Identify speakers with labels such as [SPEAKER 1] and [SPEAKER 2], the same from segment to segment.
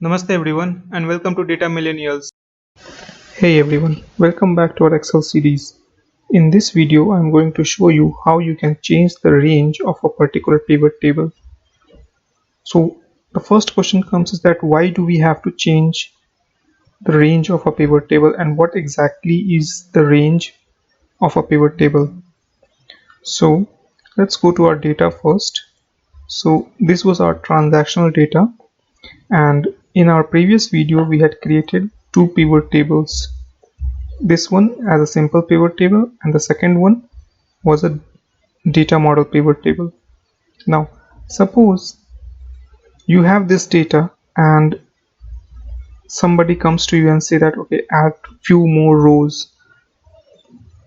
[SPEAKER 1] Namaste everyone and welcome to Data Millennials. Hey everyone, welcome back to our Excel series. In this video, I'm going to show you how you can change the range of a particular pivot table. So the first question comes is that why do we have to change the range of a pivot table and what exactly is the range of a pivot table? So let's go to our data first. So this was our transactional data. And in our previous video, we had created two pivot tables. This one as a simple pivot table and the second one was a data model pivot table. Now, suppose you have this data and somebody comes to you and say that, okay, add few more rows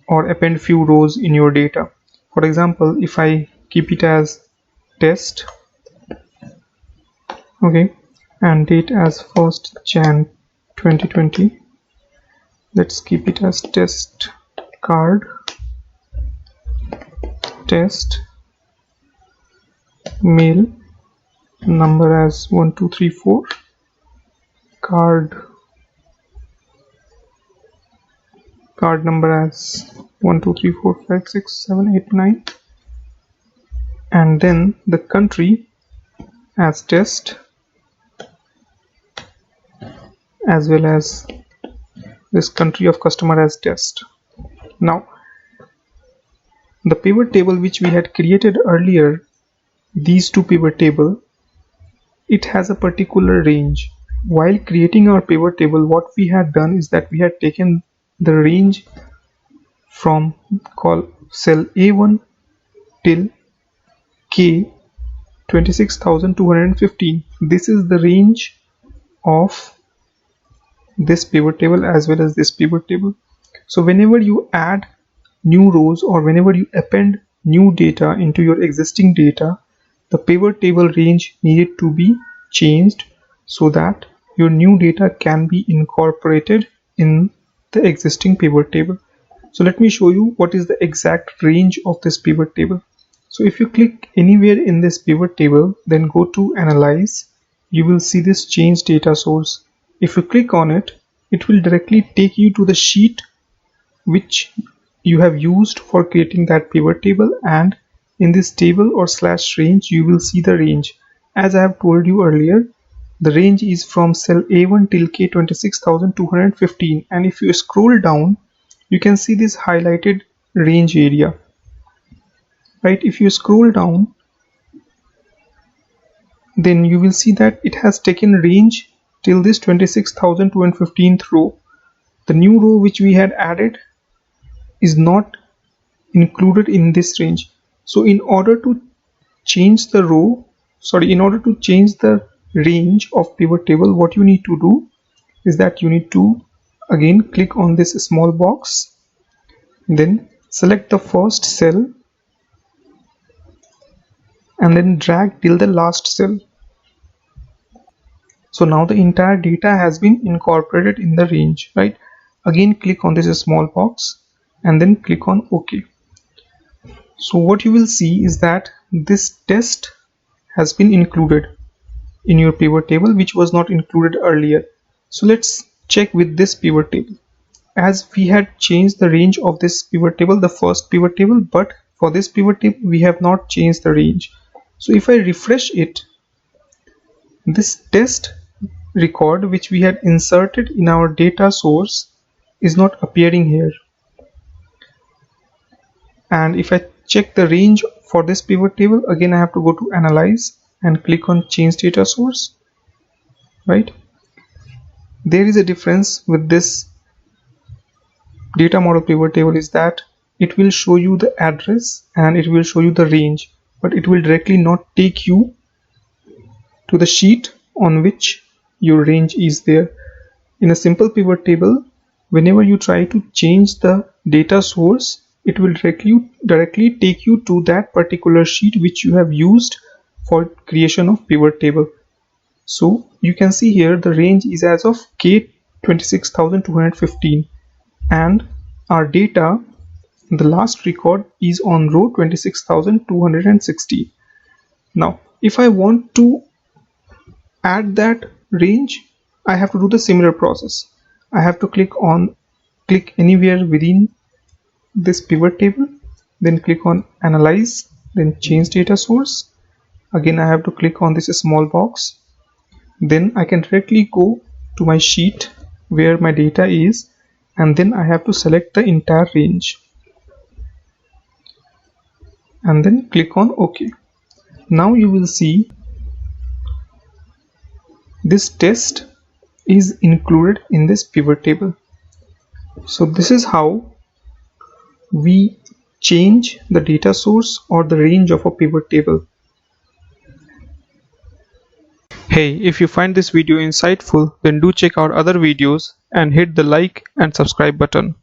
[SPEAKER 1] or append few rows in your data. For example, if I keep it as test, okay, and date as 1st Jan 2020, let's keep it as test card, test mail, number as 1234, card number as 123456789, and then the country as test, as well as this country of customer as test. Now the pivot table which we had created earlier, these two pivot table, it has a particular range. While creating our pivot table, what we had done is that we had taken the range from cell A1 till K 26,215. This is the range of this pivot table as well as this pivot table. So whenever you add new rows or whenever you append new data into your existing data, the pivot table range needed to be changed so that your new data can be incorporated in the existing pivot table. So let me show you what is the exact range of this pivot table. So if you click anywhere in this pivot table, then go to analyze, you will see this change data source. If you click on it, it will directly take you to the sheet which you have used for creating that pivot table, and in this table or slash range you will see the range. As I have told you earlier, the range is from cell A1 till K 26,215, and if you scroll down you can see this highlighted range area, right? If you scroll down, then you will see that it has taken range till this 26,215th row. The new row which we had added is not included in this range. So in order to change the range of pivot table, what you need to do is that you need to again click on this small box, then select the first cell and then drag till the last cell. So now the entire data has been incorporated in the range, right? Again click on this small box and then click on OK. So what you will see is that this test has been included in your pivot table, which was not included earlier. So let's check with this pivot table. As we had changed the range of this pivot table, the first pivot table, but for this pivot table we have not changed the range. So if I refresh it, this test record which we had inserted in our data source is not appearing here. And if I check the range for this pivot table, again I have to go to analyze and click on change data source, right? There is a difference with this data model pivot table is that it will show you the address and it will show you the range, but it will directly not take you to the sheet on which your range is there. In a simple pivot table, whenever you try to change the data source, it will directly take you to that particular sheet which you have used for creation of pivot table. So you can see here the range is as of K 26,215 and our data, the last record is on row 26,260. Now if I want to add that range, I have to do the similar process. I have to click anywhere within this pivot table, then click on analyze, then change data source. Again, I have to click on this small box. Then I can directly go to my sheet where my data is, and then I have to select the entire range and then click on OK. Now you will see this test is included in this pivot table. So this is how we change the data source or the range of a pivot table. Hey, if you find this video insightful, then do check out other videos and hit the like and subscribe button.